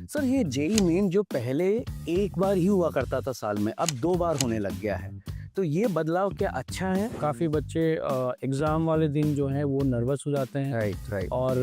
Sir ये JEE main जो पहले एक बार ही हुआ करता था साल में, अब 2 बार होने लग गया है। तो ये बदलाव क्या अच्छा है? काफ़ी बच्चे एग्ज़ाम वाले दिन जो हैं वो नर्वस हो जाते हैं राइट। और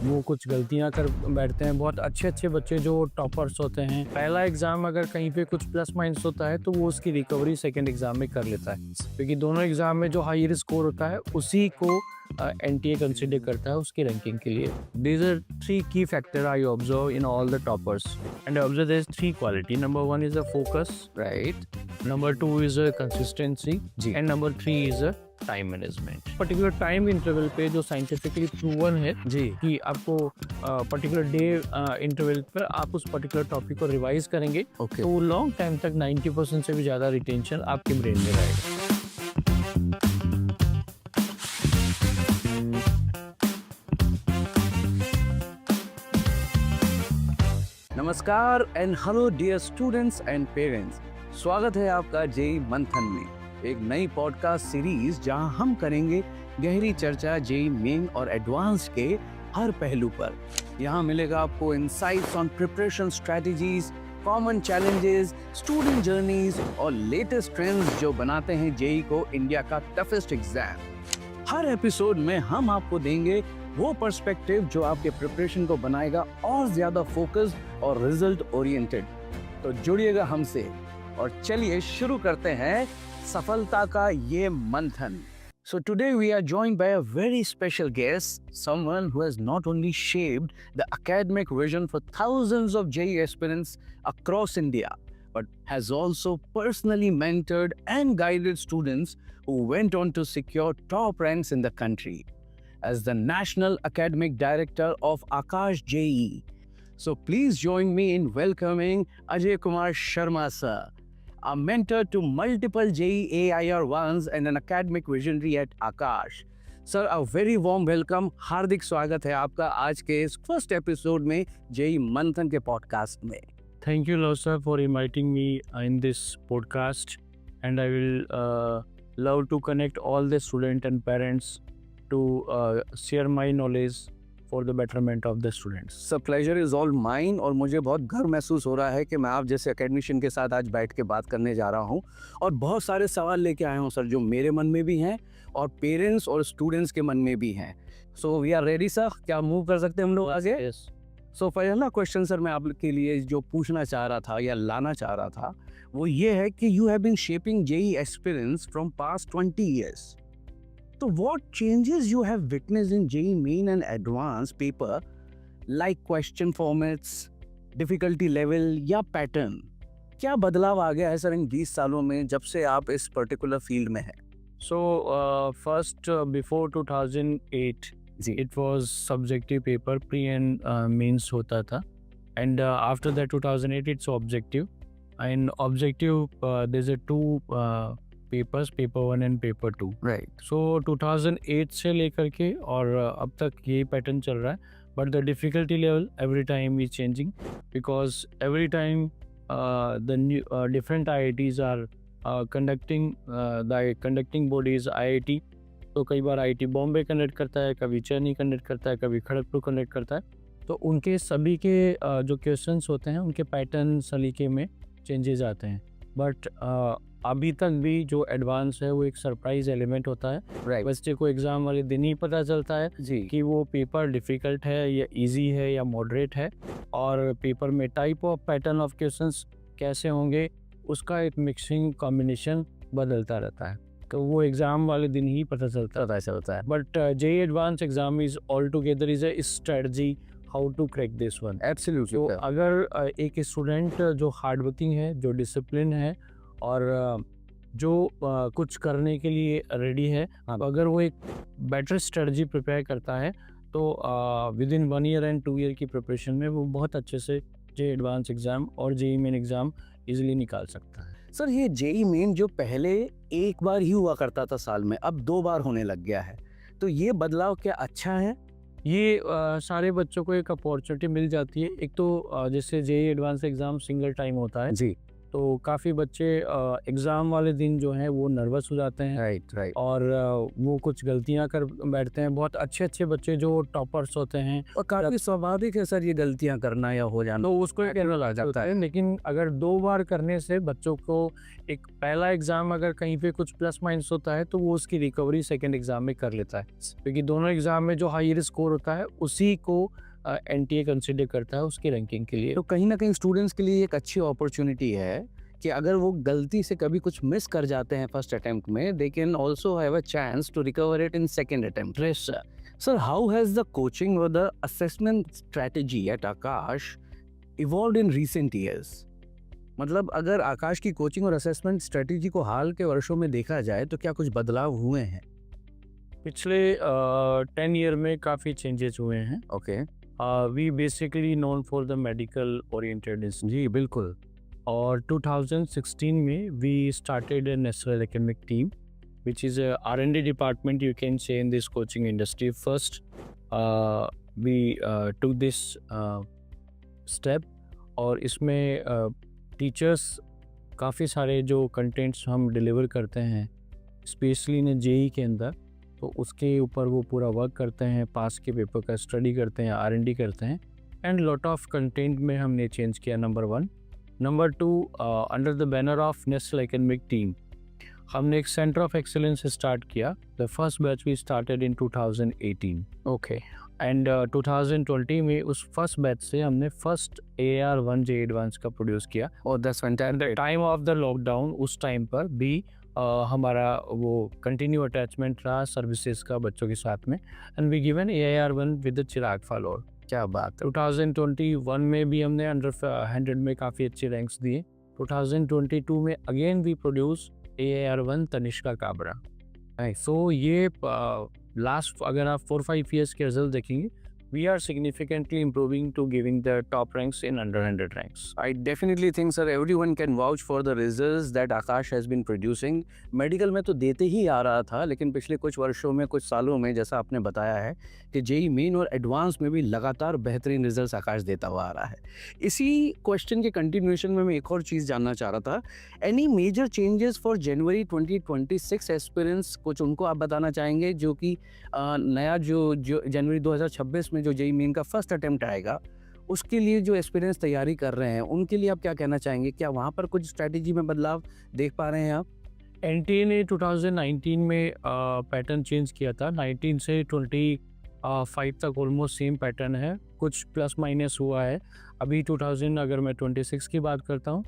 वो कुछ गलतियां कर बैठते हैं। बहुत अच्छे अच्छे बच्चे जो टॉपर्स होते हैं, पहला एग्ज़ाम अगर कहीं पे कुछ प्लस माइनस होता है तो वो उसकी रिकवरी सेकंड एग्ज़ाम में कर लेता है, क्योंकि दोनों एग्ज़ाम में जो हायर स्कोर होता है उसी को एनटीए कंसिडर करता है उसकी रैंकिंग के लिए। These are three key factors I observe in all the toppers, and I observe there's three quality. Number one is a focus, right number two is a consistency, जी। and number three is a time management. Particular time interval पे जो scientifically proven है जी। कि आपको particular day interval पर आप उस particular topic को रिवाइज करेंगे ओके। तो लॉन्ग टाइम तक 90% से भी ज़्यादा रिटेंशन आपके ब्रेन में रहेगा। नमस्कार and hello dear students and parents, स्वागत है आपका जेई मंथन में, एक नई पॉडकास्ट सीरीज जहां हम करेंगे गहरी चर्चा जेई मेन और एडवांस के हर पहलू पर। यहां मिलेगा आपको insights on preparation strategies, common challenges, student journeys और लेटेस्ट ट्रेंड्स जो बनाते हैं जेई को इंडिया का टफेस्ट एग्जाम। हर एपिसोड में हम आपको देंगे वो पर्सपेक्टिव जो आपके प्रिपरेशन को बनाएगा और ज्यादा फोकस्ड और रिजल्ट ओरिएंटेड। तो जुड़िएगा हमसे और चलिए शुरू करते हैं सफलता का ये मंथन। So today we are joined by a very special guest, someone who has not only shaped the academic vision for thousands of JEE aspirants across India, but has also personally mentored and guided students who went on to secure top ranks in the country. As the National Academic Director of Akash JEE. So please join me in welcoming Ajay Kumar Sharma sir, a mentor to multiple JEE AIR1s and an academic visionary at Akash. Sir, a very warm welcome. हार्दिक स्वागत है आपका आज के इस first episode में JEE मंथन के podcast में। Thank you, Love sir, for inviting me in this podcast, and I will love to connect all the student and parents to share my knowledge for the betterment of the students. Sir pleasure is all mine और मुझे बहुत गर्व महसूस हो रहा है कि मैं आप जैसे एकेडमिशियन के साथ आज बैठ के बात करने जा रहा हूं और बहुत सारे सवाल लेके आया हूं सर, जो मेरे मन में भी हैं और पेरेंट्स और स्टूडेंट्स के मन में भी हैं। So we are ready sir, क्या मूव कर सकते हैं हम लोग आगे? Yes. सो पहला क्वेश्चन सर मैं आपके लिए जो पूछना चाह रहा था या लाना चाह रहा था वो ये है कि you have been shaping JEE experience from past 20 years. So what changes you have witnessed in JEE Main and Advanced paper, like question formats, difficulty level या pattern? क्या बदलाव आ गया है सर इन 20 सालों में जब से आप इस पर्टिकुलर फील्ड में हैं? So first before 2008 ji. it was subjective paper, pre and mains होता था, and after that 2008 it's objective, and objective there's a two papers, paper 1 and paper 2. Right. सो 2008 से लेकर के और अब तक यही पैटर्न चल रहा है, but the difficulty level every time is changing because every time the new different IITs are conducting bodies IIT। तो कई बार IIT बॉम्बे कंडक्ट करता है, कभी चेन्नई कंडक्ट करता है, कभी खड़गपुर कंडक्ट करता है। तो उनके सभी के जो क्वेश्चंस होते हैं उनके पैटर्न सलीके में चेंजेस आते हैं, बट अभी तक भी जो एडवांस है वो एक सरप्राइज एलिमेंट होता है। राइट बच्चे को एग्ज़ाम वाले दिन ही पता चलता है जी। कि वो पेपर डिफ़िकल्ट है या इजी है या मॉडरेट है, और पेपर में type of pattern of questions कैसे होंगे उसका एक मिक्सिंग कॉम्बिनेशन बदलता रहता है, तो वो एग्ज़ाम वाले दिन ही पता चलता है। But JEE advance exam is all together is a strategy how to crack this one. Absolutely. तो अगर एक स्टूडेंट जो हार्ड वर्किंग है, जो डिसिप्लिन है और जो कुछ करने के लिए रेडी है, हाँ। तो अगर वो एक बेटर स्ट्रेटजी प्रिपेयर करता है तो with in 1 year and 2 year की प्रिपरेशन में वो बहुत अच्छे से जेईई एडवांस एग्ज़ाम और जेईई मेन एग्ज़ाम इजीली निकाल सकता है। सर ये जेई मेन जो पहले एक बार ही हुआ करता था साल में, अब 2 बार होने लग गया है। तो ये बदलाव क्या अच्छा है? ये सारे बच्चों को एक अपॉर्चुनिटी मिल जाती है। एक तो जैसे JEE advance exam single time होता है, जी। तो काफ़ी बच्चे एग्ज़ाम वाले दिन जो हैं वो नर्वस हो जाते हैं राइट। और वो कुछ गलतियां कर बैठते हैं। बहुत अच्छे अच्छे बच्चे जो टॉपर्स होते हैं और काफी स्वाभाविक है सर ये गलतियां करना या हो जाना, तो उसको नेचुरल आ जाता है। लेकिन अगर 2 बार करने से बच्चों को एक पहला एग्ज़ाम अगर कहीं पे कुछ प्लस माइनस होता है तो वो उसकी रिकवरी सेकंड एग्ज़ाम में कर लेता है, क्योंकि दोनों एग्ज़ाम में जो हाईयर स्कोर होता है उसी को एनटीए कंसिडर करता है उसकी रैंकिंग के लिए। तो कहीं ना कहीं स्टूडेंट्स के लिए एक अच्छी अपॉर्चुनिटी है कि अगर वो गलती से कभी कुछ मिस कर जाते हैं फर्स्ट अटेम्प्ट में, they can also have a chance to recover it in second attempt. Sir, how has the coaching और the assessment strategy at Aakash evolved in recent years? मतलब अगर आकाश की कोचिंग और असेसमेंट स्ट्रेटजी को हाल के वर्षों में देखा जाए तो क्या कुछ बदलाव हुए हैं? पिछले 10 ईयर में काफ़ी चेंजेस हुए हैं। Okay. We basically known for the medical oriented institute, जी बिल्कुल। और 2016 में we started a national academic team which is a R&D department you can say in this coaching industry. First we took this step और इसमें teachers काफ़ी सारे जो contents हम डिलीवर करते हैं स्पेशली इन जेई के अंदर, तो उसके ऊपर वो पूरा वर्क करते हैं, पास के पेपर का स्टडी करते हैं, R&D करते हैं, एंड लॉट ऑफ कंटेंट में हमने चेंज किया, number 1। Number 2, under the banner of national academic team हमने एक सेंटर ऑफ एक्सीलेंस स्टार्ट किया। The first batch we started in 2018। Okay. And 2020 में उस फर्स्ट बैच से हमने फर्स्ट AR1 जे एडवांस का प्रोड्यूस किया। और that's fantastic. Time of the lockdown उस टाइम पर भी हमारा वो कंटिन्यू अटैचमेंट रहा सर्विसेज का बच्चों के साथ में, and we given AR1 with the Chirag Falor. क्या बात है। 2021 में भी हमने अंडर 100 में काफ़ी अच्छे रैंक्स दिए। 2022 में again we produce AR1 Tanishka Kabra. So ये लास्ट अगर आप 4-5 ईयर्स के रिजल्ट देखेंगे, we are significantly improving to giving the top ranks in under 100 ranks. I definitely think sir everyone can vouch for the results that Akash has been producing. Medical में तो देते ही आ रहा था, लेकिन पिछले कुछ वर्षों में, कुछ सालों में, जैसा आपने बताया है कि जेई मेन और एडवांस में भी लगातार बेहतरीन रिजल्ट्स आकाश देता हुआ आ रहा है। इसी क्वेश्चन के कंटिन्यूएशन में मैं एक और चीज़ जानना चाह रहा था, any major changes for January 2026 experience, कुछ उनको आप बताना चाहेंगे जो कि नया जो जनवरी 2026 में जो जेई मेन का फर्स्ट अटेम्प्ट आएगा उसके लिए जो एक्सपीरियंस तैयारी कर रहे हैं उनके लिए आप क्या कहना चाहेंगे? क्या वहाँ पर कुछ स्ट्रैटेजी में बदलाव देख पा रहे हैं आप? एनटीए ने 2019 में पैटर्न चेंज किया था। 19 से 25 तक ऑलमोस्ट सेम पैटर्न है, कुछ प्लस माइनस हुआ है। अभी 2000 अगर मैं 26 की बात करता हूँ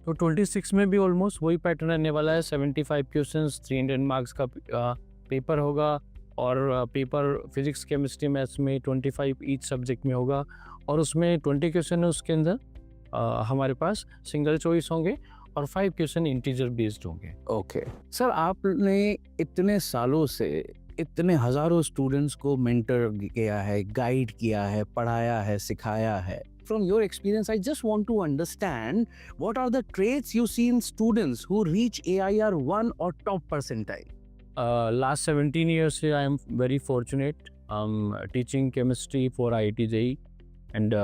तो 26 में भी ऑलमोस्ट वही पैटर्न रहने वाला है। 75 क्वेश्चंस, 300 मार्क्स का पेपर होगा, और पेपर फिजिक्स केमिस्ट्री मैथ्स में 25 ईच सब्जेक्ट में होगा, और उसमें 20 क्वेश्चन है उसके अंदर हमारे पास सिंगल चॉइस होंगे और 5 क्वेश्चन इंटीजर बेस्ड होंगे। ओके सर, आपने इतने सालों से इतने हजारों स्टूडेंट्स को मेंटर किया है, गाइड किया है, पढ़ाया है, सिखाया है। From your experience, I just want to understand what are the traits you see in students who reach AIR 1 or top percentile? Last 17 years I am very fortunate. Teaching chemistry for IIT JEE, and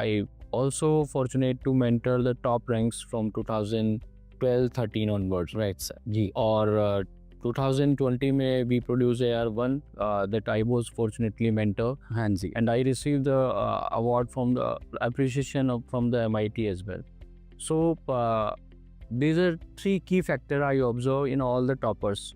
I also fortunate to mentor the top ranks from 2012-13 onwards. Right sir. जी. और 2020 में we produced AR1 that I was fortunately mentor. हाँ जी. And I received the award from the appreciation from the MIT as well. So these are 3 key factors I observe in all the toppers.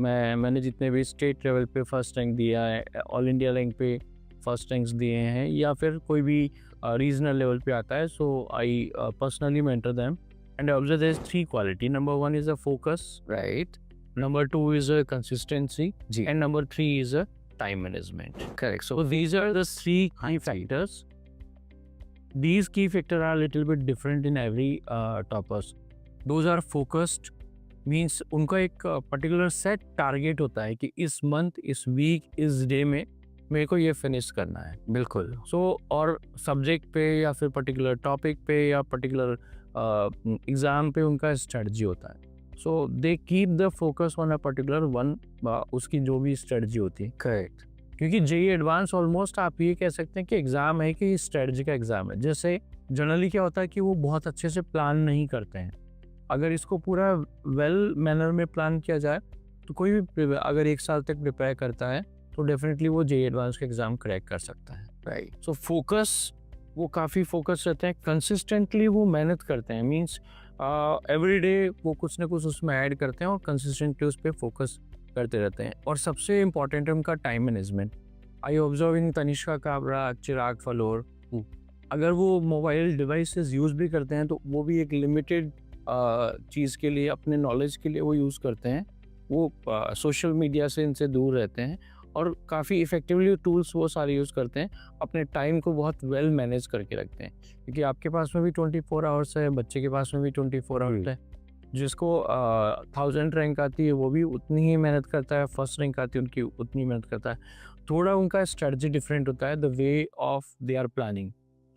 मैंने जितने भी state level पे first rank दिया है, all India rank पे first ranks दिए हैं, या फिर कोई भी रीजनल लेवल पे आता है, so I personally mentor them and observe there is 3 quality. Number 1 is a focus, right. Number 2 is a consistency, जी, and number 3 is a time management. Correct. So these are the 3 key factors. These key factors are a little bit different in every toppers. Those are focused, means उनका एक particular set target होता है कि इस month, इस week, इस day में मेरे को ये फिनिश करना है। बिल्कुल। सो और सब्जेक्ट पे या फिर पर्टिकुलर टॉपिक पे या पर्टिकुलर एग्ज़ाम पे उनका स्ट्रेटजी होता है। So they keep the focus on a particular one, उसकी जो भी स्ट्रेटजी होती है। करेक्ट। क्योंकि जेई एडवांस ऑलमोस्ट आप ये कह सकते हैं कि एग्ज़ाम है कि स्ट्रेटजी का एग्ज़ाम है। जैसे जनरली क्या होता है कि वो बहुत अच्छे से प्लान नहीं करते हैं, अगर इसको पूरा वेल मैनर में प्लान किया जाए तो कोई भी अगर 1 साल तक प्रिपेयर करता है तो डेफिनेटली वो जेईई एडवांस का एग्ज़ाम क्रैक कर सकता है। राइट। सो फोकस, वो काफ़ी फोकस रहते हैं, कंसिस्टेंटली वो मेहनत करते हैं, मीन्स एवरी डे वो कुछ ना कुछ उसमें ऐड करते हैं और कंसिस्टेंटली उस पर फोकस करते रहते हैं। और सबसे इम्पॉर्टेंट है उनका time management. I observe in Tanishka Kabra, Chirag Falor, अगर वो मोबाइल डिवाइसेस यूज़ भी करते हैं तो वो भी एक लिमिटेड चीज़ के लिए, अपने नॉलेज के लिए वो यूज़ करते हैं। वो सोशल मीडिया से इनसे दूर रहते हैं और काफ़ी इफ़ेक्टिवली टूल्स वो सारे यूज़ करते हैं, अपने टाइम को बहुत वेल मैनेज करके रखते हैं। क्योंकि आपके पास में भी 24 आवर्स है, बच्चे के पास में भी 24 आवर्स है। जिसको 1000 रैंक आती है वो भी उतनी ही मेहनत करता है, फर्स्ट रैंक आती है उनकी उतनी मेहनत करता है। थोड़ा उनका स्ट्रेटजी डिफरेंट होता है, the way of they are planning,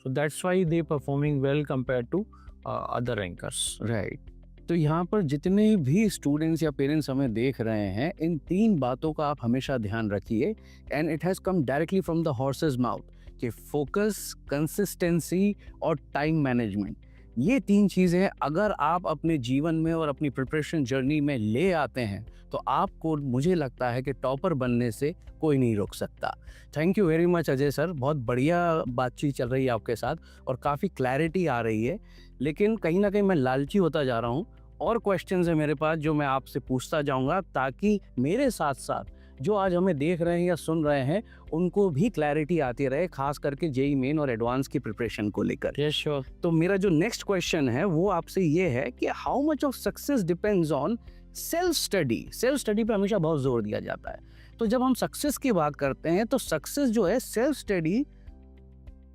so that's why they performing well compare to other rankers. Right. तो यहाँ पर जितने भी स्टूडेंट्स या पेरेंट्स हमें देख रहे हैं, इन 3 बातों का आप हमेशा ध्यान रखिए, and it has come directly from the horses mouth कि फोकस, कंसिस्टेंसी और टाइम मैनेजमेंट। ये 3 चीज़ें अगर आप अपने जीवन में और अपनी प्रिपरेशन जर्नी में ले आते हैं तो आपको, मुझे लगता है कि टॉपर बनने से कोई नहीं रोक सकता। Thank you very much Ajay sir, बहुत बढ़िया बातचीत चल रही है आपके साथ और काफ़ी क्लैरिटी आ रही है। लेकिन कहीं ना कहीं मैं लालची होता जा रहा हूँ, और क्वेश्चंस है मेरे पास जो मैं आपसे पूछता जाऊँगा, ताकि मेरे साथ साथ जो आज हमें देख रहे हैं या सुन रहे हैं उनको भी क्लैरिटी आती रहे, खास करके जेईई मेन और एडवांस की प्रिपरेशन को लेकर। Yes sure. तो मेरा जो नेक्स्ट क्वेश्चन है वो आपसे ये है कि how much of success depends on self study. Self study पे हमेशा बहुत जोर दिया जाता है, तो जब हम सक्सेस की बात करते हैं तो सक्सेस जो है सेल्फ स्टडी,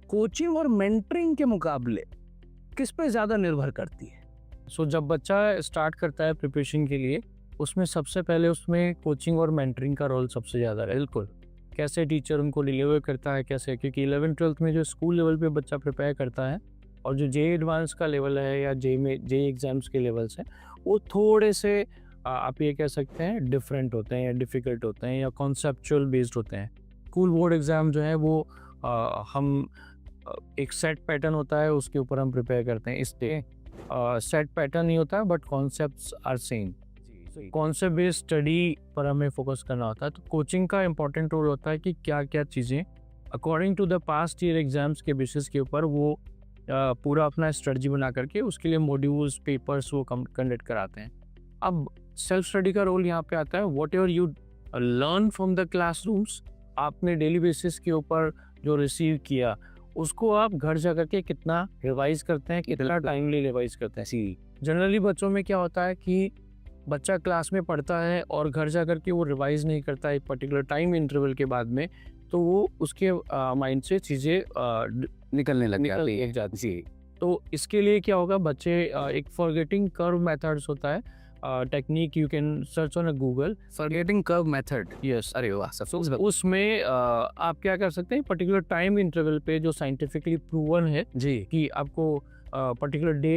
कोचिंग और मेंटरिंग के मुकाबले किस पे ज़्यादा निर्भर करती है? सो जब बच्चा स्टार्ट करता है प्रिपरेशन के लिए, उसमें सबसे पहले उसमें कोचिंग और मेंटरिंग का रोल सबसे ज़्यादा है। बिल्कुल, कैसे टीचर उनको डिलीवर करता है, कैसे, क्योंकि 11th-12th में जो स्कूल लेवल पे बच्चा प्रिपेयर करता है और जो जेईई एडवांस का लेवल है या जेईई एग्जाम्स के लेवल्स हैं, वो थोड़े से आप ये कह सकते हैं डिफरेंट होते हैं या डिफ़िकल्ट होते हैं या कॉन्सेप्चुअल बेस्ड होते हैं। स्कूल बोर्ड एग्ज़ाम जो है वो हम एक सेट पैटर्न होता है, उसके ऊपर हम प्रिपेयर करते हैं। इसलिए सेट पैटर्न नहीं होता but concepts are same. Concept based study पर हमें फोकस करना होता है। तो कोचिंग का इंपॉर्टेंट रोल होता है कि क्या क्या चीज़ें according to the past year exams के बेसिस के ऊपर वो पूरा अपना स्ट्रेटजी बना करके उसके लिए मॉड्यूल्स, पेपर्स वो कंडक्ट कराते हैं। अब सेल्फ स्टडी का रोल यहाँ पे आता है, what ever you learn from the classrooms, आपने डेली बेसिस के ऊपर जो रिसीव किया उसको आप घर जा करके कितना रिवाइज करते हैं, कितना टाइमली रिवाइज करते हैं। जनरली बच्चों में क्या होता है कि बच्चा क्लास में पढ़ता है और घर जा करके वो रिवाइज नहीं करता एक पर्टिकुलर टाइम इंटरवल के बाद में, तो वो उसके माइंड से चीज़ें निकलने लग जाती है। तो इसके लिए क्या होगा, बच्चे एक फॉरगेटिंग कर्व मेथड्स होता है, technique you can search on Google, forgetting curve method. Yes. अरे वाह सर। उसमें आप क्या कर सकते हैं, पर्टिकुलर टाइम इंटरवल पे जो साइंटिफिकली प्रूवन है जी कि आपको पर्टिकुलर डे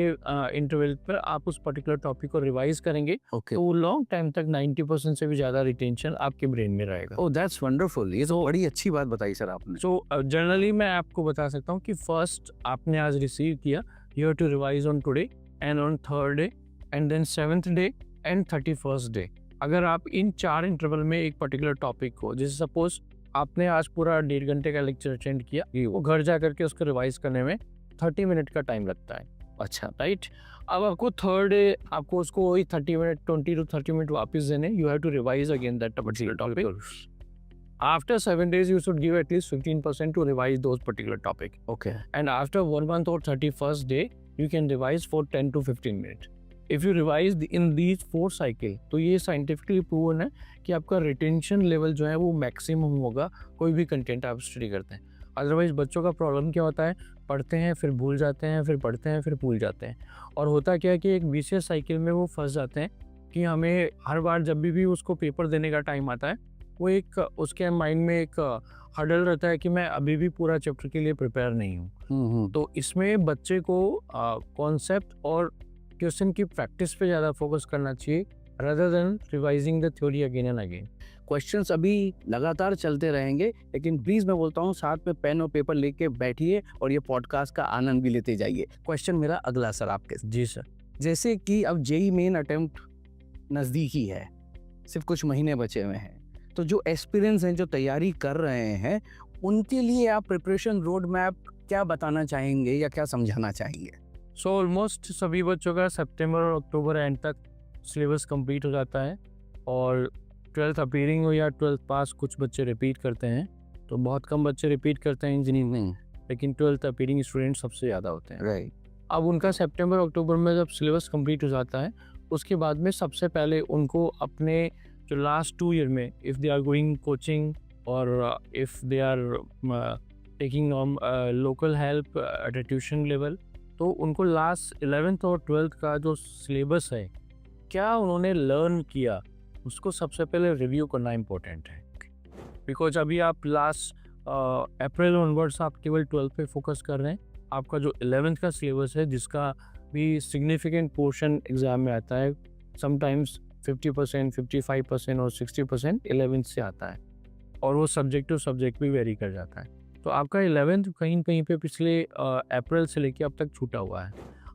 इंटरवल पर आप उस पर्टिकुलर टॉपिक को रिवाइज करेंगे, ओके। तो लॉन्ग टाइम तक 90% से भी ज़्यादा रिटेंशन आपके ब्रेन में रहेगा। ओह दैट्स वंडरफुल, ये तो बड़ी अच्छी बात बताई सर आपने। सो जनरली मैं आपको बता सकता हूँ कि फर्स्ट आपने आज रिसीव किया, you have to revise on today and on third day and then 7th day and 31st day. अगर आप इन 4 इंटरवल में एक पर्टिकुलर टॉपिक को, जैसे सपोज आपने आज पूरा 1.5 घंटे का लेक्चर अटेंड किया, वो घर जा करके उसको रिवाइज करने में 30 मिनट का टाइम लगता है। अच्छा, राइट। अब आपको थर्ड डे आपको उसको वही 30 मिनट, 20 to 30 मिनट वापस देने, you have to revise again that particular topic. After 7 days, you should give at least 15% to revise those particular topic. Okay. And after 1 month or 31st day, you can revise for 10 to 15 minutes. If you revise in these 4 cycle, तो ये scientifically proven है कि आपका retention level जो है वो maximum होगा कोई भी content आप स्टडी करते हैं। अदरवाइज बच्चों का प्रॉब्लम क्या होता है, पढ़ते हैं फिर भूल जाते हैं, फिर पढ़ते हैं फिर भूल जाते हैं, और होता क्या है कि एक विशेष साइकिल में वो फंस जाते हैं कि हमें हर बार जब भी उसको पेपर देने का टाइम आता है, वो एक उसके माइंड में एक हर्डल रहता है कि मैं अभी भी पूरा चैप्टर के लिए प्रिपेयर नहीं हूँ। तो इसमें बच्चे को कॉन्सेप्ट और क्वेश्चन की प्रैक्टिस पे ज़्यादा फोकस करना चाहिए rather than revising the theory again and again. Questions अभी लगातार चलते रहेंगे, लेकिन प्लीज मैं बोलता हूँ साथ में पेन और पेपर लेके बैठिए और ये पॉडकास्ट का आनंद भी लेते जाइए। क्वेश्चन मेरा अगला सर आपके, जी सर। जैसे कि अब जेई मेन अटेम्प्ट नज़दीकी है, सिर्फ कुछ महीने बचे हुए हैं, तो जो एस्पिरेंट्स हैं जो तैयारी कर रहे हैं उनके लिए आप प्रिपरेशन रोड मैप क्या बताना चाहेंगे या क्या समझाना चाहेंगे? सो ऑलमोस्ट सभी बच्चों का सितंबर और अक्टूबर एंड तक सिलेबस कंप्लीट हो जाता है और 12th अपीयरिंग हो या 12th पास कुछ बच्चे रिपीट करते हैं, तो बहुत कम बच्चे रिपीट करते हैं इंजीनियरिंग में, लेकिन 12th अपीयरिंग स्टूडेंट सबसे ज़्यादा होते हैं। राइट। अब उनका सितंबर अक्टूबर में जब सिलेबस कंप्लीट हो जाता है उसके बाद में सबसे पहले उनको अपने जो लास्ट 2 ईयर में if they are going coaching और if they are taking local help at a tuition level, तो उनको लास्ट 11th और 12th का जो सिलेबस है क्या उन्होंने लर्न किया उसको सबसे पहले रिव्यू करना इम्पोर्टेंट है। बिकॉज अभी आप लास्ट अप्रैल ऑनवर्ड्स आप केवल 12th पे फोकस कर रहे हैं, आपका जो 11th का सिलेबस है जिसका भी सिग्निफिकेंट पोर्शन एग्ज़ाम में आता है, समटाइम्स 50%, 55% और 60% 11th से आता है और वो सब्जेक्ट टू सब्जेक्ट भी वेरी कर जाता है। तो आपका 11th कहीं कहीं पे पिछले अप्रैल से लेके अब तक छूटा हुआ है,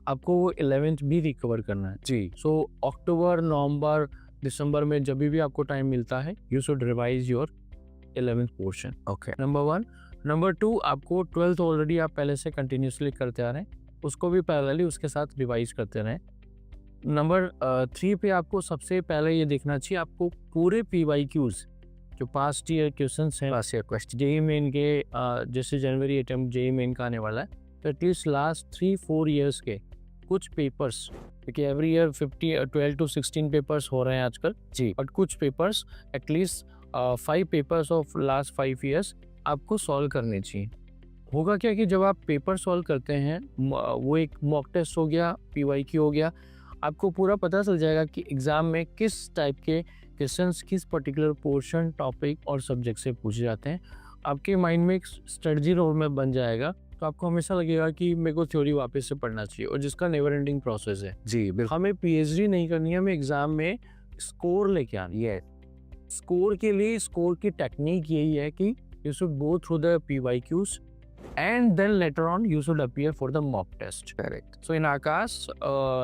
आपको वो 11th भी रिकवर करना है। जी। सो अक्टूबर, नवंबर, दिसंबर में जब भी आपको टाइम मिलता है you should revise your 11th portion. Okay. Number 1। Number 2, आपको 12th ऑलरेडी आप पहले से कंटिन्यूसली करते आ रहे हैं, उसको भी पैरेलली उसके साथ रिवाइज करते रहें। नंबर 3 पे आपको सबसे पहले ये देखना चाहिए आपको पूरे PYQs जो पास्ट ईयर क्वेश्चंस हैं, पास ईयर क्वेश्चन। जेई मेन के जैसे जनवरी अटेम्प्ट जेई मेन का आने वाला है, तो एटलीस्ट लास्ट 3-4 ईयर्स के कुछ पेपर्स, क्योंकि एवरी ईयर 12 to 16 पेपर्स हो रहे हैं आजकल जी। बट कुछ papers at least 5 papers of last 5 years आपको सॉल्व करने चाहिए। होगा क्या कि जब आप पेपर सॉल्व करते हैं वो एक मॉक टेस्ट हो गया, PYQ हो गया, आपको पूरा पता चल जाएगा कि एग्ज़ाम में किस टाइप के क्वेश्चंस किस पर्टिकुलर पोर्शन, टॉपिक और सब्जेक्ट से पूछे जाते हैं। आपके माइंड में एक स्ट्रेटजी रोड में बन जाएगा, तो आपको हमेशा लगेगा कि मेरे को थ्योरी वापस से पढ़ना चाहिए, और जिसका नेवर एंडिंग प्रोसेस है। जी बिल्कुल। हमें PhD नहीं करनी है, हमें एग्ज़ाम में स्कोर लेके आनी है। स्कोर के लिए स्कोर की टेक्निक यही है कि you should go through the PYQs and then later on you should appear for the mock test. Correct. So in Akash,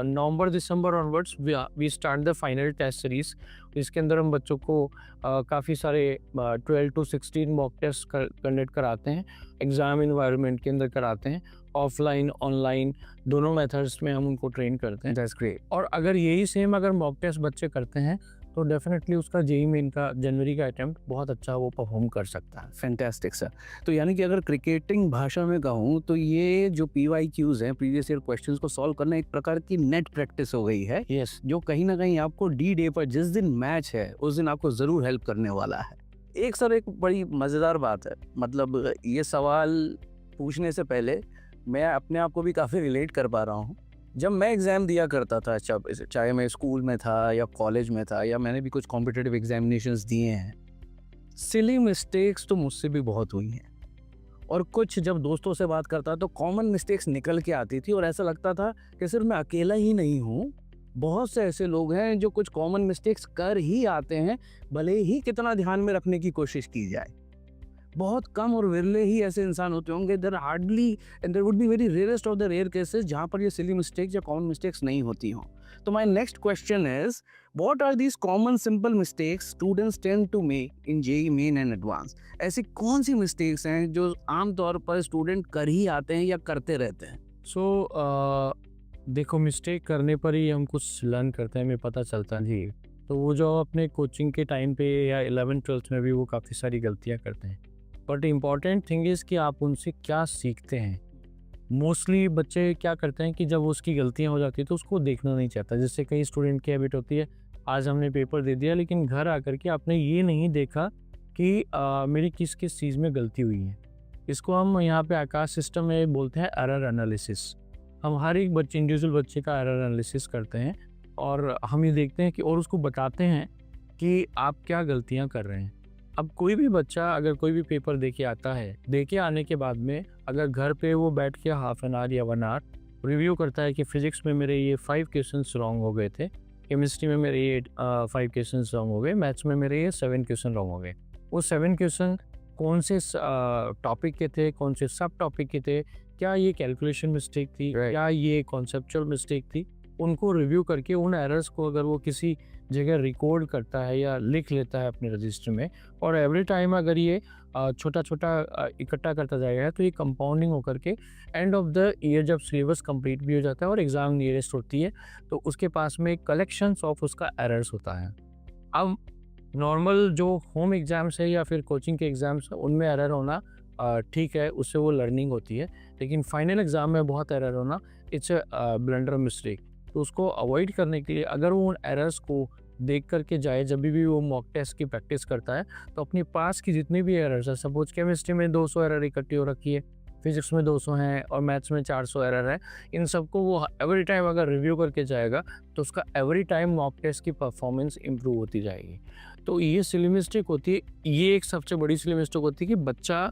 November December onwards we start the final test series. इसके अंदर हम बच्चों को काफ़ी सारे 12 to 16 मॉक टेस्ट कंडक्ट कराते हैं, exam environment के अंदर कराते हैं, ऑफलाइन ऑनलाइन दोनों मेथड्स में हम उनको ट्रेन करते हैं। That's great. और अगर यही सेम अगर मॉक टेस्ट बच्चे करते हैं तो डेफिनेटली उसका जेई मेन का जनवरी का अटेम्प्ट बहुत अच्छा वो परफॉर्म कर सकता है। Fantastic sir. तो यानी कि अगर क्रिकेटिंग भाषा में कहूँ तो ये जो PYQs हैं, प्रीवियस ईयर क्वेश्चंस को सॉल्व करना एक प्रकार की नेट प्रैक्टिस हो गई है, यस, जो कहीं ना कहीं आपको D-Day पर जिस दिन मैच है उस दिन आपको ज़रूर हेल्प करने वाला है। एक सर एक बड़ी मज़ेदार बात है, मतलब ये सवाल पूछने से पहले मैं अपने आप को भी काफ़ी रिलेट कर पा रहा हूँ। जब मैं एग्ज़ाम दिया करता था, चाहे मैं स्कूल में था या कॉलेज में था या मैंने भी कुछ कॉम्पिटिटिव एग्जामिनेशंस दिए हैं, सिली मिस्टेक्स तो मुझसे भी बहुत हुई हैं, और कुछ जब दोस्तों से बात करता तो कॉमन मिस्टेक्स निकल के आती थी और ऐसा लगता था कि सिर्फ मैं अकेला ही नहीं हूँ, बहुत से ऐसे लोग हैं जो कुछ कॉमन मिस्टेक्स कर ही आते हैं, भले ही कितना ध्यान में रखने की कोशिश की जाए। बहुत कम और विरले ही ऐसे इंसान होते होंगे, there hardly and there would be very rarest of the rare cases जहाँ पर ये सिली मिस्टेक्स या कॉमन मिस्टेक्स नहीं होती हों। तो my next question is, what are these common simple mistakes students tend to make in JEE main and advance? ऐसी कौन सी मिस्टेक्स हैं जो आमतौर पर स्टूडेंट कर ही आते हैं या करते रहते हैं? सो देखो, मिस्टेक करने पर ही हम कुछ लर्न करते हैं, हमें पता चलता है जी। तो वो जो अपने कोचिंग के टाइम पे या 11th-12th में भी वो काफ़ी सारी गलतियाँ करते हैं, बट इम्पॉर्टेंट थिंग इज़ कि आप उनसे क्या सीखते हैं। मोस्टली बच्चे क्या करते हैं कि जब उसकी गलतियाँ हो जाती है तो उसको देखना नहीं चाहता। जैसे कई स्टूडेंट की हैबिट होती है, आज हमने पेपर दे दिया लेकिन घर आकर के आपने ये नहीं देखा कि मेरी किस किस चीज़ में गलती हुई है। इसको हम यहाँ पे आकाश सिस्टम में बोलते हैं एरर एनालिसिस। हम हर एक बच्चे, इंडिविजुअल बच्चे का एरर एनालिसिस करते हैं और हम ये देखते हैं कि और उसको बताते हैं कि आप क्या गलतियाँ कर रहे हैं। अब कोई भी बच्चा अगर कोई भी पेपर दे के आता है, दे के आने के बाद में अगर घर पे वो बैठ के हाफ एन आवर या 1 आवर रिव्यू करता है कि फिजिक्स में मेरे ये 5 क्वेश्चंस रॉन्ग हो गए थे, केमिस्ट्री में मेरे ये 5 क्वेश्चंस रॉन्ग हो गए, मैथ्स में मेरे ये 7 क्वेश्चन रॉन्ग हो गए। वो 7 क्वेश्चन कौन से टॉपिक के थे, कौन से सब टॉपिक के थे, क्या ये कैलकुलेशन मिस्टेक थी, क्या ये कॉन्सेप्चुअल मिस्टेक थी, उनको रिव्यू करके उन एरर्स को अगर वो किसी जगह रिकॉर्ड करता है या लिख लेता है अपने रजिस्टर में, और एवरी टाइम अगर ये छोटा छोटा इकट्ठा करता जाएगा तो ये कंपाउंडिंग होकर के एंड ऑफ द ईयर जब सिलेबस कंप्लीट भी हो जाता है और एग्ज़ाम नियरेस्ट होती है तो उसके पास में कलेक्शंस ऑफ उसका एरर्स होता है। अब नॉर्मल जो होम एग्ज़ाम्स है या फिर कोचिंग के एग्ज़ाम्स है उनमें एरर होना ठीक है, उससे वो लर्निंग होती है, लेकिन फाइनल एग्ज़ाम में बहुत एरर होना इट्स अ ब्लंडर मिस्टेक। तो उसको अवॉइड करने के लिए अगर वो उन एरर्स को देख करके जाए जब भी वो मॉक टेस्ट की प्रैक्टिस करता है तो अपने पास की जितनी भी एरर्स है, सपोज केमिस्ट्री में 200 एरर इकट्ठी हो रखी है, फिजिक्स में 200 हैं और मैथ्स में 400 एरर है, इन सबको वो एवरी टाइम अगर रिव्यू करके जाएगा तो उसका एवरी टाइम मॉक टेस्ट की परफॉर्मेंस इंप्रूव होती जाएगी। तो ये सिली मिस्टेक होती है, ये एक सबसे बड़ी सिली मिस्टेक होती है कि बच्चा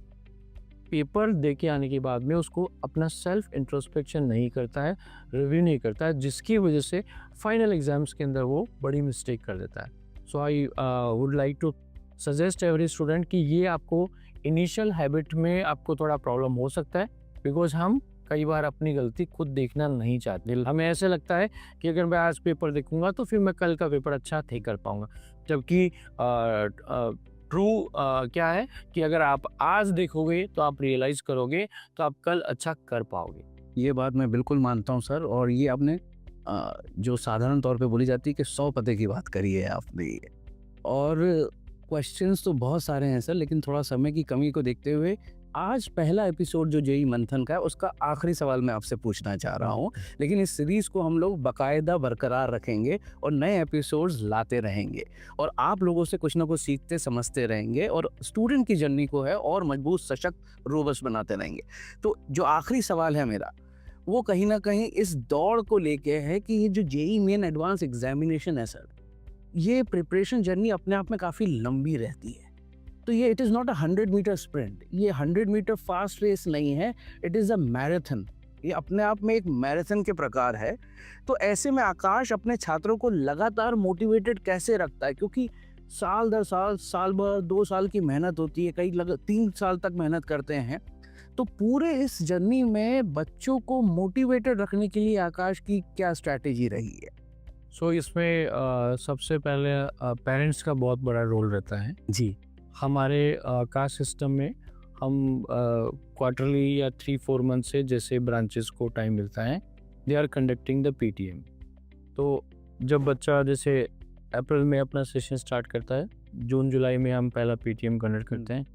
पेपर दे के आने के बाद में उसको अपना सेल्फ इंट्रोस्पेक्शन नहीं करता है, रिव्यू नहीं करता है, जिसकी वजह से फाइनल एग्जाम्स के अंदर वो बड़ी मिस्टेक कर देता है। So I would like to suggest every student कि ये आपको इनिशियल हैबिट में आपको थोड़ा प्रॉब्लम हो सकता है, बिकॉज हम कई बार अपनी गलती खुद देखना नहीं चाहते। हमें ऐसे लगता है कि अगर मैं आज पेपर देखूंगा तो फिर मैं कल का पेपर अच्छा नहीं कर पाऊंगा, जबकि ट्रू क्या है कि अगर आप आज देखोगे तो आप रियलाइज़ करोगे तो आप कल अच्छा कर पाओगे। ये बात मैं बिल्कुल मानता हूँ सर, और ये आपने जो साधारण तौर पे बोली जाती है कि 100 पते की बात करी है आपने। और क्वेश्चंस तो बहुत सारे हैं सर, लेकिन थोड़ा समय की कमी को देखते हुए आज पहला एपिसोड जो जेई मंथन का है उसका आखिरी सवाल मैं आपसे पूछना चाह रहा हूँ, लेकिन इस सीरीज को हम लोग बाकायदा बरकरार रखेंगे और नए एपिसोड्स लाते रहेंगे और आप लोगों से कुछ ना कुछ सीखते समझते रहेंगे और स्टूडेंट की जर्नी को है और मजबूत, सशक्त, रोबस्ट बनाते रहेंगे। तो जो आखिरी सवाल है मेरा, वो कहीं ना कहीं इस दौड़ को लेके है कि ये जो जेई मेन एडवांस एग्जामिनेशन है सर, ये प्रिपरेशन जर्नी अपने आप में काफ़ी लंबी रहती है। तो ये it is not a 100 metre sprint, ये 100 मीटर फास्ट रेस नहीं है, इट इज़ अ मैराथन। ये अपने आप में एक मैराथन के प्रकार है। तो ऐसे में आकाश अपने छात्रों को लगातार मोटिवेटेड कैसे रखता है, क्योंकि साल दर साल, साल भर, 2 साल की मेहनत होती है, कई 3 साल तक मेहनत करते हैं। तो पूरे इस जर्नी में बच्चों को मोटिवेटेड रखने के लिए आकाश की क्या स्ट्रैटेजी रही है? सो इसमें सबसे पहले पेरेंट्स का बहुत बड़ा रोल रहता है जी। हमारे कास्ट सिस्टम में। हम क्वार्टरली या 3-4 मंथ से जैसे ब्रांचेस को टाइम मिलता है, they are conducting the PTM. तो जब बच्चा जैसे अप्रैल में अपना सेशन स्टार्ट करता है, जून जुलाई में हम पहला पीटीएम कंडक्ट करते हैं,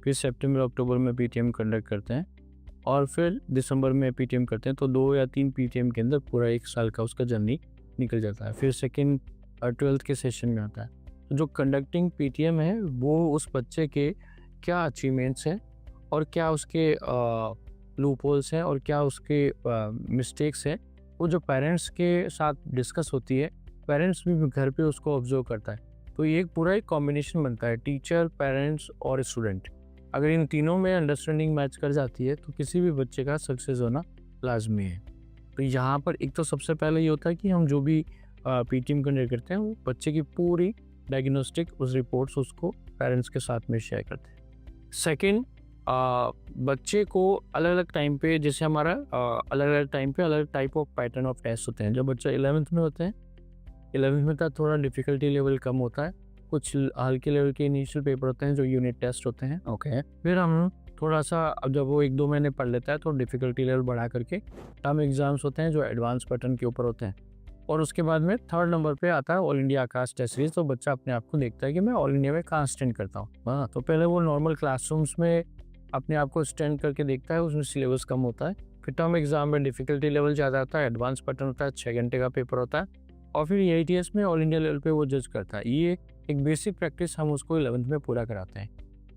फिर सितंबर अक्टूबर में पीटीएम कंडक्ट करते हैं और फिर दिसंबर में पीटीएम करते हैं। तो 2 या 3 पीटीएम के अंदर पूरा 1 साल का उसका जर्नी निकल जाता है। फिर सेकेंड 12th के सेशन में आता है। तो जो कंडक्टिंग पीटीएम है वो उस बच्चे के क्या अचीवमेंट्स हैं और क्या उसके लूप होल्स हैं और क्या उसके मिस्टेक्स हैं, वो जो पेरेंट्स के साथ डिस्कस होती है, पेरेंट्स भी घर पे उसको ऑब्जर्व करता है। तो ये एक पूरा एक कॉम्बिनेशन बनता है, टीचर, पेरेंट्स और स्टूडेंट। अगर इन तीनों में अंडरस्टैंडिंग मैच कर जाती है तो किसी भी बच्चे का सक्सेस होना लाजमी है। तो यहाँ पर एक तो सबसे पहले ये होता है कि हम जो भी पीटीएम कंडक्ट करते हैं वो बच्चे की पूरी डायग्नोस्टिक उस रिपोर्ट्स उसको पेरेंट्स के साथ में शेयर करते हैं। सेकंड, बच्चे को अलग अलग टाइम पे, जैसे हमारा अलग अलग टाइम पे अलग type of pattern of test होते हैं। जब बच्चा 11th में होते हैं, 11th में तो थोड़ा डिफ़िकल्टी लेवल कम होता है, कुछ हल्के लेवल के इनिशियल पेपर होते हैं जो यूनिट टेस्ट होते हैं। ओके। फिर हम थोड़ा सा, अब जब वो 1-2 महीने पढ़ लेता है तो डिफ़िकल्टी लेवल बढ़ा करके टर्म एग्ज़ाम्स होते हैं जो एडवांस पैटर्न के ऊपर होते हैं। और उसके बाद में 3rd नंबर पे आता है ऑल इंडिया आकाश टेस्ट सीरीज। तो बच्चा अपने आप को देखता है कि मैं ऑल इंडिया में कहाँ स्टैंड करता हूँ। हाँ, तो पहले वो नॉर्मल क्लासरूम्स में अपने आप को स्टैंड करके देखता है, उसमें सिलेबस कम होता है। फिर टर्म एग्जाम में डिफ़िकल्टी लेवल ज़्यादा आता है, एडवांस पैटर्न होता है, 6 घंटे का पेपर होता है, और फिर AITS में ऑल इंडिया लेवल पे वो जज करता है। ये एक बेसिक प्रैक्टिस हम उसको 11th में पूरा कराते हैं।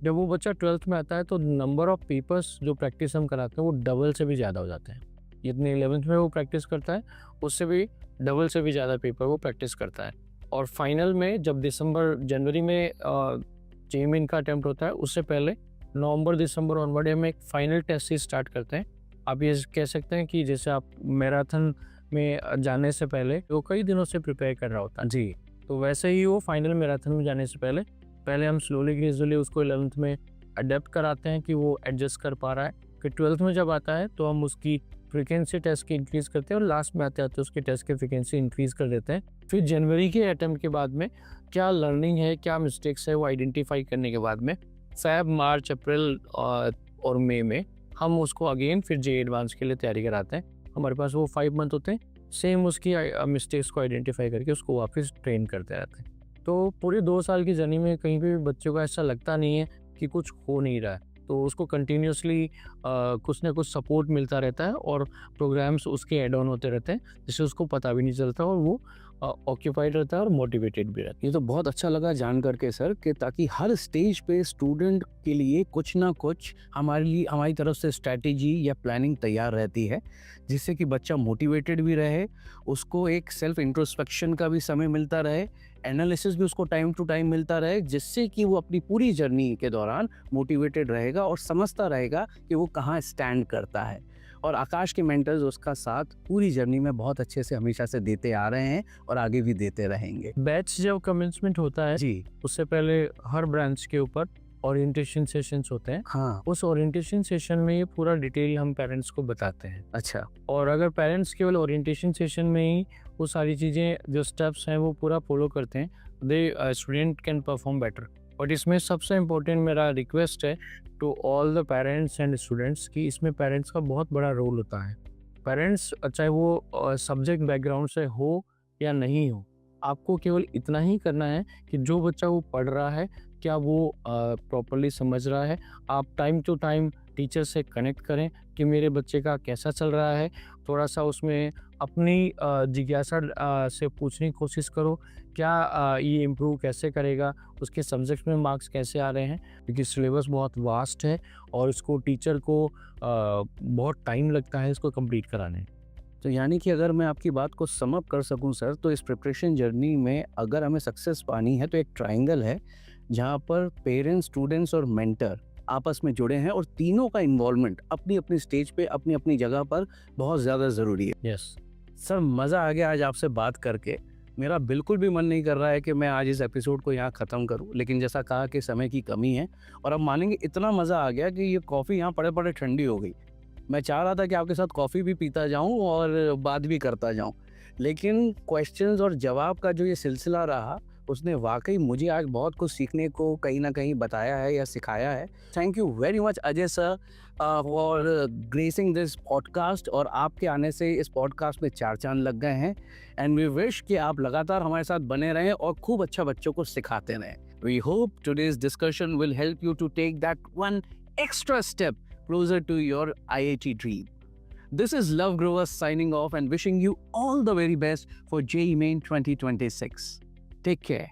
जब वो बच्चा 12th में आता है तो नंबर ऑफ पेपर्स जो प्रैक्टिस हम कराते हैं वो डबल से भी ज़्यादा हो जाते हैं। जितने 11th में वो प्रैक्टिस करता है उससे भी डबल से भी ज़्यादा पेपर वो प्रैक्टिस करता है। और फाइनल में जब जनवरी में जेईई मेन का अटैम्प्ट होता है, उससे पहले नवंबर दिसंबर ऑनवर्ड हम एक फाइनल टेस्ट से स्टार्ट करते हैं। आप ये कह सकते हैं कि जैसे आप मैराथन में जाने से पहले वो कई दिनों से प्रिपेयर कर रहा होता है जी, तो वैसे ही वो फाइनल मैराथन में जाने से पहले हम स्लोली ग्रेजुअली उसको 11th में अडेप्ट कराते हैं कि वो एडजस्ट कर पा रहा है। फिर 12th में जब आता है तो हम उसकी फ्रिक्वेंसी टेस्ट की इंक्रीज़ करते हैं और लास्ट में आते आते उसके टेस्ट की फ्रिक्वेंसी इंक्रीज़ कर देते हैं। फिर जनवरी के अटेम्प्ट के बाद में क्या लर्निंग है, क्या मिस्टेक्स है, वो आइडेंटिफाई करने के बाद में फ़ेब, मार्च, अप्रैल और मई में हम उसको अगेन फिर जे एडवांस के लिए तैयारी कराते हैं। हमारे पास वो 5 मंथ होते हैं, सेम उसकी मिस्टेक्स को आइडेंटिफाई करके उसको वापस ट्रेन करते रहते हैं। तो पूरे 2 साल की जर्नी में कहीं पे भी बच्चों को ऐसा लगता नहीं है कि कुछ हो नहीं रहा है, तो उसको कंटिन्यूअसली कुछ ना कुछ सपोर्ट मिलता रहता है और प्रोग्राम्स उसके ऐड ऑन होते रहते हैं, जिससे उसको पता भी नहीं चलता और वो ऑक्यूपाइड रहता है और मोटिवेटेड भी रहता है। ये तो बहुत अच्छा लगा जान करके सर, कि ताकि हर स्टेज पे स्टूडेंट के लिए कुछ ना कुछ हमारी तरफ से स्ट्रैटेजी या प्लानिंग तैयार रहती है, जिससे कि बच्चा मोटिवेटेड भी रहे, उसको एक सेल्फ इंट्रोस्पेक्शन का भी समय मिलता रहे, एनालिसिस भी उसको टाइम टू टाइम मिलता रहे, जिससे कि वो अपनी पूरी जर्नी के दौरान मोटिवेटेड रहेगा और समझता रहेगा कि वो कहाँ स्टैंड करता है। और आकाश के मेंटर्स उसका साथ पूरी जर्नी में बहुत अच्छे से हमेशा से देते आ रहे हैं और आगे भी देते रहेंगे। बैच जब कमेंसमेंट होता है जी उससे पहले हर ब्रांच के ऊपर ओरिएंटेशन सेशंस होते हैं। हाँ, उस ओरिएंटेशन सेशन में ये पूरा डिटेल हम पेरेंट्स को बताते हैं। अच्छा, और अगर पेरेंट्स केवल ओरिएंटेशन सेशन में ही वो सारी चीज़ें जो स्टेप्स हैं वो पूरा फॉलो करते हैं, they student can perform better. But इसमें सबसे इम्पोर्टेंट मेरा रिक्वेस्ट है to all the parents and students कि इसमें पेरेंट्स का बहुत बड़ा रोल होता है। पेरेंट्स चाहे वो सब्जेक्ट बैकग्राउंड से हो या नहीं हो, आपको केवल इतना ही करना है कि जो बच्चा वो पढ़ रहा है क्या वो प्रॉपर्ली समझ रहा है। आप टाइम टू टाइम टीचर से कनेक्ट करें कि मेरे बच्चे का कैसा चल रहा है, थोड़ा सा उसमें अपनी जिज्ञासा से पूछने की कोशिश करो, क्या ये इम्प्रूव कैसे करेगा, उसके सब्जेक्ट में मार्क्स कैसे आ रहे हैं, क्योंकि सिलेबस बहुत वास्ट है और इसको टीचर को बहुत टाइम लगता है इसको कंप्लीट कराने। तो यानी कि अगर मैं आपकी बात को सम अप कर सकूं सर, तो इस प्रिपरेशन जर्नी में अगर हमें सक्सेस पानी है तो एक ट्रायंगल है जहां पर पेरेंट्स, स्टूडेंट्स और मेंटर आपस में जुड़े हैं और तीनों का इन्वॉल्वमेंट अपनी अपनी स्टेज पे, अपनी अपनी जगह पर बहुत ज़्यादा ज़रूरी है। यस सर मज़ा आ गया आज आपसे बात करके। मेरा बिल्कुल भी मन नहीं कर रहा है कि मैं आज इस एपिसोड को यहाँ ख़त्म करूँ, लेकिन जैसा कहा कि समय की कमी है और अब मानेंगे इतना मज़ा आ गया कि ये कॉफ़ी यहाँ पड़े पड़े ठंडी हो गई। मैं चाह रहा था कि आपके साथ कॉफ़ी भी पीता जाऊँ और बात भी करता जाऊँ, लेकिन क्वेश्चंस और जवाब का जो ये सिलसिला रहा उसने वाकई मुझे आज बहुत कुछ सीखने को कहीं ना कहीं बताया है या सिखाया है। Thank you very much Ajay sir for gracing this podcast, और आपके आने से इस पॉडकास्ट में 4 चांद लग गए हैं एंड वी विश कि आप लगातार हमारे साथ बने रहें और खूब अच्छा बच्चों को सिखाते रहें। We hope today's discussion will help you to take that one extra step closer to your IIT dream. This is Love Growers signing off and wishing you all the very best for JEE Main 2026. Take care.